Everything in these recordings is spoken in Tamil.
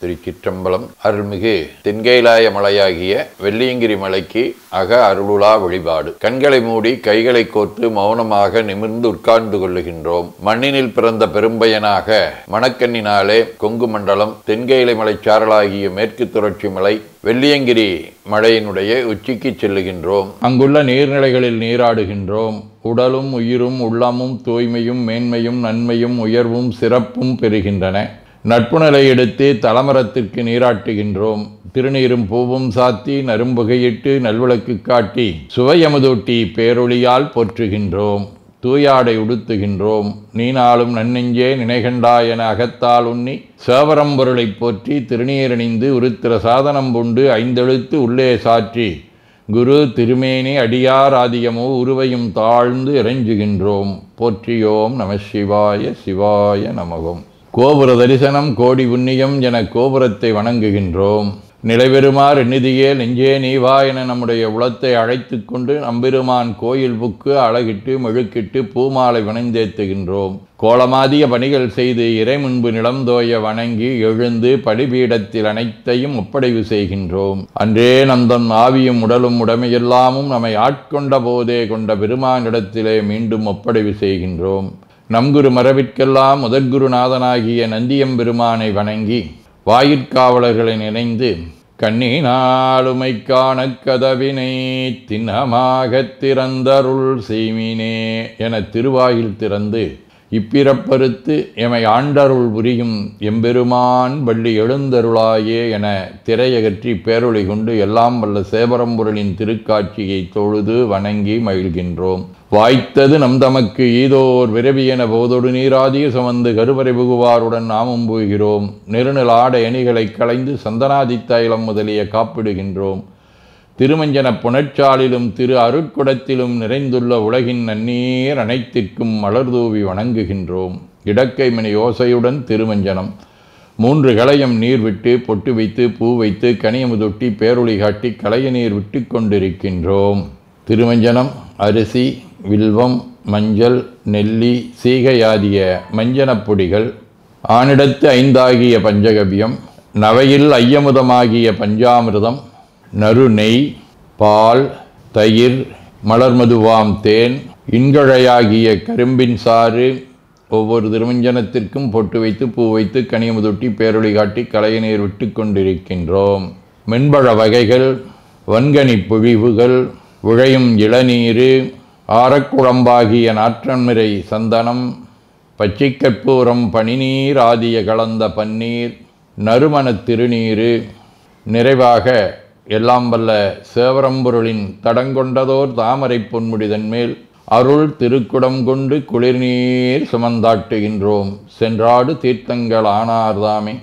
திருச்சிற்றம்பலம். அருள்மிகு தென்கைலாய மலையாகிய வெள்ளியங்கிரி மலைக்கு அக அருளுலா வழிபாடு. கண்களை மூடி கைகளை கோர்த்து மௌனமாக நிமிர்ந்து உட்கார்ந்து கொள்ளுகின்றோம். மண்ணினில் பிறந்த பெரும்பயனாக மணக்கண்ணினாலே கொங்கு மண்டலம் தென்கைலை மலைச்சாரலாகிய மேற்கு தொடர்ச்சி மலை வெள்ளியங்கிரி மலையினுடைய உச்சிக்கு செல்லுகின்றோம். அங்குள்ள நீர்நிலைகளில் நீராடுகின்றோம். உடலும் உயிரும் உள்ளமும் தூய்மையும் மேன்மையும் நன்மையும் உயர்வும் சிறப்பும் பெறுகின்றன. நட்புணலை எடுத்து தலமரத்திற்கு நீராட்டுகின்றோம். திருநீரும் பூவும் சாத்தி நரும்புகையிட்டு நல்விளக்கு காட்டி சுவையமுதூட்டி பேரொளியால் போற்றுகின்றோம். தூயாடை உடுத்துகின்றோம். நீனாலும் நன்னெஞ்சே நினைகண்டாய் என அகத்தால் உண்ணி சேவரம்பொருளை போற்றி திருநீரணிந்து உருத்திர சாதனம் பூண்டு ஐந்தெழுத்து உள்ளே சாற்றி குரு திருமேனி அடியார் ஆதியமோ உருவையும் தாழ்ந்து இறைஞ்சுகின்றோம். போற்றியோம் நம சிவாய சிவாய நமகம். கோபுர தரிசனம் கோடி புண்ணியம் என கோபுரத்தை வணங்குகின்றோம். நிலைபெறுமாறு நிதியே நெஞ்சே நீவா என நம்முடைய உளத்தை அழைத்து கொண்டு நம்பெருமான் கோயில் புக்கு அழகிட்டு மெழுக்கிட்டு பூமாலை வணந்தேத்துகின்றோம். கோலமாதிய பணிகள் செய்து இறை முன்பு நிலந்தோய வணங்கி எழுந்து படிபீடத்தில் அனைத்தையும் ஒப்படைவு செய்கின்றோம். அன்றே நந்தன் ஆவியும் உடலும் உடமையெல்லாமும் நம்மை ஆட்கொண்ட போதே கொண்ட பெருமானிடத்திலே மீண்டும் ஒப்படைவு செய்கின்றோம். நம் குரு மரபிற்கெல்லாம் முதற்குருநாதனாகிய நந்தியம்பெருமானை வணங்கி வாயிற்காவலர்களை நினைந்து கண்ணினாலுமை காண கதவினை திண்ணமாகத் திறந்தருள் செய்மினே என திருவாயில் திறந்து இப்பிறப்பறுத்து எமை ஆண்டருள் புரியும் எம்பெருமான் வள்ளி எழுந்தருளாயே என திரையகற்றி பேரொளி கொண்டு எல்லாம் வல்ல சேவரம்பொருளின் திருக்காட்சியை தொழுது வணங்கி மகிழ்கின்றோம். வாய்த்தது நம் தமக்கு ஈதோர் விரவி என போதொடு நீராதிய சுமந்து கருவறை புகுவாருடன் நாமும் போகிறோம். நெருநில ஆடை அணிகளை களைந்து சந்தனாதி தைலம் முதலிய காப்பிடுகின்றோம். திருமஞ்சன புனச்சாலிலும் திரு அருட்குடத்திலும் நிறைந்துள்ள உலகின் நன்னீர் அனைத்திற்கும் மலர்தூவி வணங்குகின்றோம். இடக்கைமணி ஓசையுடன் திருமஞ்சனம் 3 களையம் நீர் விட்டு பொட்டு வைத்து பூ வைத்து கனியமுதொட்டி பேரொளி காட்டி களைய நீர் விட்டு கொண்டிருக்கின்றோம். திருமஞ்சனம் அரிசி வில்வம் மஞ்சள் நெல்லி சீகையாதிய மஞ்சனப் பொடிகள், ஆனிடத்து 5 ஆகிய பஞ்சகவியம், நவையில் ஐயமுதமாகிய பஞ்சாமிர்தம், நறு நெய், பால், தயிர், மலர்மதுவாம் தேன், இன்கழையாகிய கரும்பின் சாறு, ஒவ்வொரு திருமஞ்சனத்திற்கும் பொட்டு வைத்து பூ வைத்து கனியமுதொட்டி பேரொளி காட்டி களைய நீர் விட்டு கொண்டிருக்கின்றோம். மென்பழ வகைகள், வன்கனி பொழிவுகள், உழையும் இளநீர், ஆரக்குழம்பாகிய நாற்றன்மிரை சந்தனம், பச்சைக்கற்பூரம் பனிநீர் ஆதிய கலந்த பன்னீர், நறுமணத் திருநீர், நிறைவாக எல்லாம் வல்ல சேவரம்பொருளின் தடங்கொண்டதோர் தாமரை பொன்முடிதன் மேல் அருள் திருக்குடம் கொண்டு குளிர்நீர் சுமந்தாட்டுகின்றோம். சென்றாடு தீர்த்தங்கள் ஆனார்தாமே.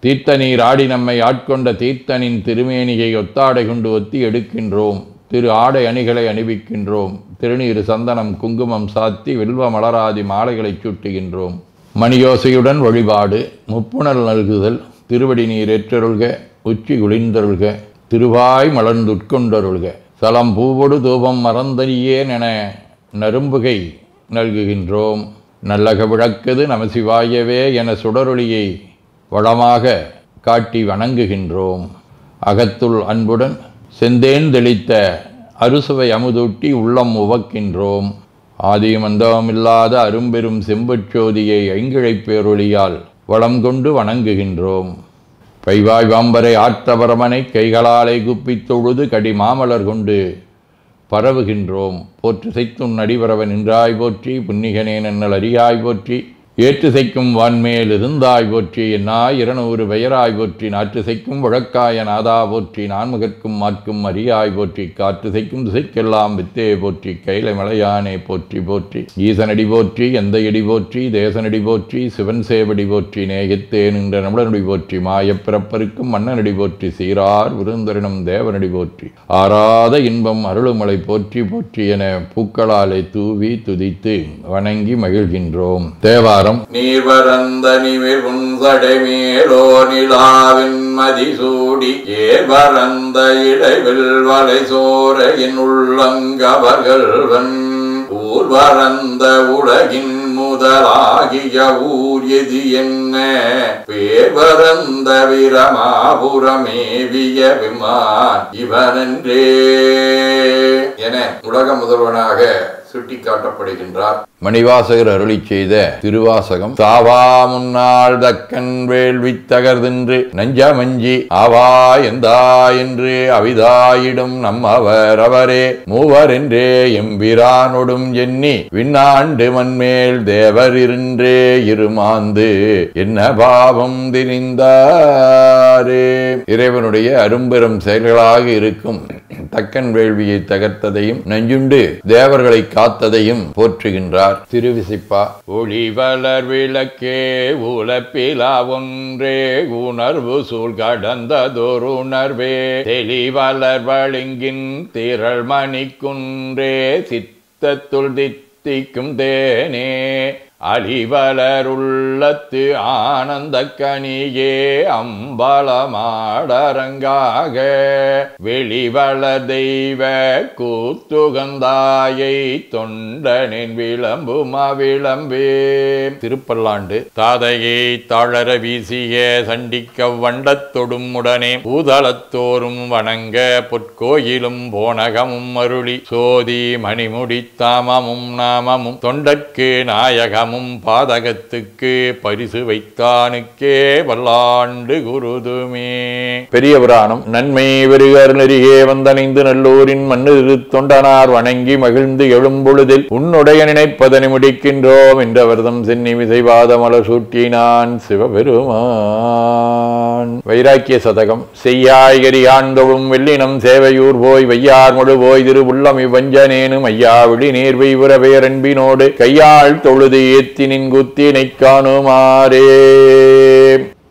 தீர்த்த நீர் ஆடி நம்மை ஆட்கொண்ட தீர்த்தனின் திருமேனியை ஒத்தாடை கொண்டு ஒத்தி எடுக்கின்றோம். திரு ஆடை அணிகளை அணிவிக்கின்றோம். திருநீர் சந்தனம் குங்குமம் சாத்தி வில்வ மலராதி மாலைகளை சூட்டுகின்றோம். மணியோசையுடன் வழிபாடு. முப்புணல் நல்குதல். திருவடி நீர் ஏற்றருள்க. உச்சி குளிர்ந்தருள்க. திருவாய் மலர்ந்துட்கொண்டருள்க. சலம் பூவொடு தூபம் மறந்தறியேன் என நரும்புகை நல்குகின்றோம். நல்லக விளக்குது நமசிவாயவே என சுடரொளியை வளமாக காட்டி வணங்குகின்றோம். அகத்துள் அன்புடன் செந்தேன் தெளித்த அறுசுவை அமுதூட்டி உள்ளம் உவக்கின்றோம். ஆதியும் அந்தமில்லாத அரும்பெரும் செம்புச்சோதியை ஐங்கிழைப் பேரொளியால் வளம் கொண்டு வணங்குகின்றோம். பைவாய் வாம்பரை ஆற்றபரமனை கைகளாலை குப்பித் தொழுது கடி மாமலர் கொண்டு பரவுகின்றோம். போற்று செய்துன் நடிபரவ நின்றாய் போற்றி. புன்னிகனே நன்னல் அறியாய் போற்றி. ஏற்று செய்க்கும் வான்மேல் இருந்தாய் போற்றி. என்னாய் 200 பெயராய் போற்றி. நாற்று செய்க்கும் வழக்காய நாதா போற்றி. நான்முகற்கும் மாற்கும் அறியாய் போற்றி. காற்று செய்க்கும் திசைக்கெல்லாம் வித்தே போற்றி. கைலை மலையானே போற்றி போற்றி. ஈசனடி போற்றி. எந்தையடி போற்றி. தேசனடி போற்றி. சிவன் சேவடி போற்றி. நேயத்தே நின்ற நம்முடனடி போற்றி. மாயப்பிறப்பருக்கும் மன்னனடி போற்றி. சீரார் விருந்தரினும் தேவனடி போற்றி. ஆராத இன்பம் அருளுமலை போற்றி போற்றி என பூக்களாலே தூவி துதித்து வணங்கி மகிழ்கின்றோம். தேவாரம். நீர்வரந்த நிமிர் புன்சடை மேலோ நிலாவின் மதிசூடி ஏர்வரந்த இடைவில் வலை சோர என் உள்ளங்கவர்கள்வன் ஊர்வரந்த உலகின் முத முதலாகிய ஊர் எது என்ன பேர்வரந்த வீரமாபுரமேவிய விமான் இவனன்றே என உலக முதல்வனாக சுட்டிக்காட்டப்படுகின்றார். மணிவாசகர் அருளி செய்த திருவாசகம் சாவா முன்னாள் தக்கன் வேள்வி தகர்தென்று நஞ்சமஞ்சி ஆவா எந்தா என்று அவிதாயிடும் நம்மவர் அவரே மூவர் என்றே எம்பிரானொடும் எண்ணி விண்ணாண்டு மண்மேல் தேவர் இருன்றே இருமாந்து என்ன பாவம் திரிந்தாரே. இறைவனுடைய அரும்பெரும் செயல்களாக இருக்கும் தக்கன் வேள்வியை தகர்த்ததையும் நஞ்சுண்டு தேவர்களை காத்ததையும் போற்றுகின்றார். திருவிசிப்பா ஒளிவளர் விளக்கே உலப்பிலா ஒன்றே உணர்வு சூழ் கடந்ததொரு உணர்வே தெளிவளர் வழுங்கின் திரள் மணிக்குன்றே சித்தத்துள் தித்திக்கும் தேனே அழிவலர் உள்ளத்து ஆனந்த கனியே அம்பலமாடரங்காக வெளிவளர் தெய்வ கூத்துகந்தாயை தொண்டனின் விளம்பும் அவிளம்பே. திருப்பல்லாண்டு தாதையை தாழர வீசிய சண்டிக்க வண்டத்தொடும் உடனே பூதளத்தோறும் வணங்க பொற்கோயிலும் போனகமும் அருளி சோதி மணிமுடி தாமமும் நாமமும் தொண்டற்கு நாயகம் பாதகத்துக்கு பரிசு வைத்தானுக்கே வல்லாண்டு குருதுமே. பெரிய புராணம் நன்மை வெறுகர் நெறியே வந்தணைந்து நல்லூரின் மண்ணு தொண்டனார் வணங்கி மகிழ்ந்து எழும்பொழுதில் உன்னுடைய நினைப்பதனை முடிக்கின்றோம் என்றவர்தம் சென்னி விசைவாத மலர் சூட்டினான் சிவபெருமான். வைராக்கிய சதகம் செய்யாய்கரி ஆண்டொழும் வெள்ளினம் சேவையூர் போய் வையார் முழு போய் திரு உள்ளம் இவ்வஞ்சனேனும் ஐயா விழி நேர்வை உறவேரன்பினோடு கையாள் தொழுது ஏத்தினின் குத்தினை காணுமாறே.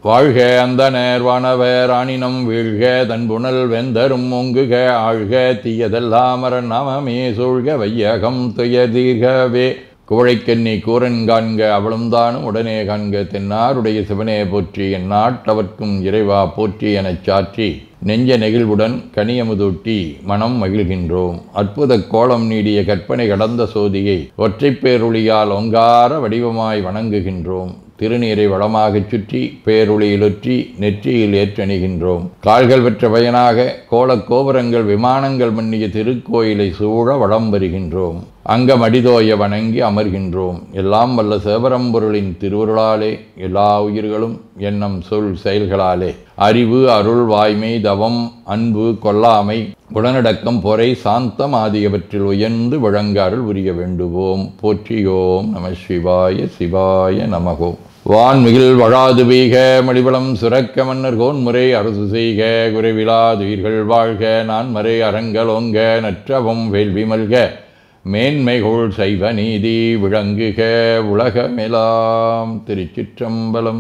வாழ்க அந்தனர் வானவர் ஆணினம் வீழ்க தன்புணல் வெந்தரும் ஒங்குக ஆழ்க தீயதெல்லாம் நாமமே சூழ்க வையகம் துயதீர்கவே குவழைக்கண்ணி கூரன் காண்க அவளும் தானும் உடனே காண்க தென்னாருடைய சிவனே போற்றி என் நாட்டவர்க்கும் இறைவா போற்றி எனச் சாற்றி நெஞ்ச நெகிழ்வுடன் கனியமுதூட்டி மனம் மகிழ்கின்றோம். அற்புத கோலம் நீடிய கற்பனை கடந்த சோதியை ஒற்றைப் பேருளியால் ஒங்கார வடிவமாய் வணங்குகின்றோம். திருநீரை வளமாகச் சுற்றி பேருளியிலொற்றி நெற்றியில் ஏற்றணிகின்றோம். கால்கள் பெற்ற பயனாக கோலக் கோபுரங்கள் விமானங்கள் மன்னிய திருக்கோயிலை சூழ வளம் வருகின்றோம். அங்கம் அடிதோய வணங்கி அமர்கின்றோம். எல்லாம் வல்ல சிவபரம்பொருளின் திருவருளாலே எல்லா உயிர்களும் எண்ணம் சொல் செயல்களாலே அறிவு அருள் வாய்மை தவம் அன்பு கொல்லாமை புலனடக்கம் பொறை சாந்தம் ஆகியவற்றில் உயர்ந்து வழங்க அருள் புரிய வேண்டுவோம். போற்றியோம் நம சிவாய சிவாய நமகோ. வான்மிகில் வழாது பெய்க மடிவளம் சுரக்க மன்னர் கோன்முறை அரசு செய்க குறைவிலாதுயிர்கள் வாழ்க நான்மறை அறங்கலோங்க நற்றவம் வேள்வி மல்க மேன்மைகோள் சைவ நீதி விளங்குக உலகமெலாம். திருச்சிற்றம்பலம்.